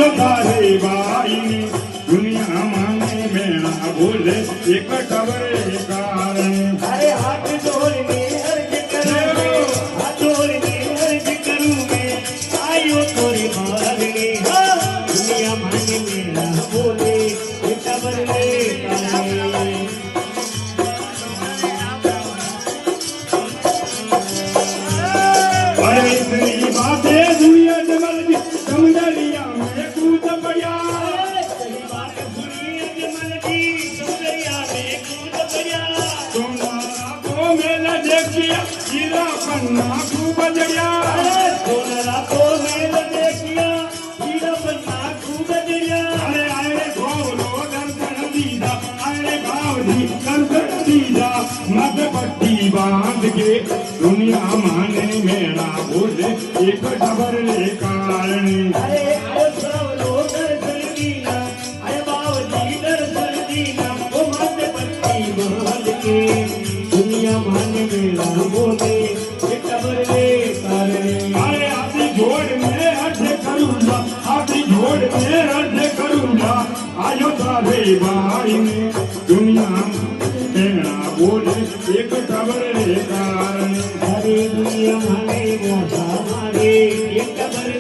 आयो तारे भाई दुनिया माने मेरा बोले एक टबरे कारण अरे हाथ जोड़ने अर्ज करूं हाथ जोड़ने अर्ज करूं मैं आयो तोरे मारने दुनिया माने मेरा बोले एक टबरे कारण अरे इतनी बातें दुनिया जमल की समझलिया में कूद पड़ा सही बात दुनिया जमल की समझलिया में कूद पड़ा तुम्हारा को मेला देखिया हीरा पन्ना खूब जड़िया सोनरा को मेला देखिया हीरा पन्ना खूब जड़िया अरे आए गौरो दर्शन दीदा आए गावली दर्शन दीदा मत पट्टी बांध के दुनिया माने मेरा बोले एक टबरे कारण अरे आयो सवलो दर्शन दीना आयो बावली दर्शन दीना ओ माथे पट्टी बांध के दुनिया माने मेरा बोले एक टबरे कारण अरे आदि जोड़ में अर्ज करूंगा आदि जोड़ में अर्ज करूंगा आयो तारे भाई ने दुनिया मेरा बोले एक टबरे कारण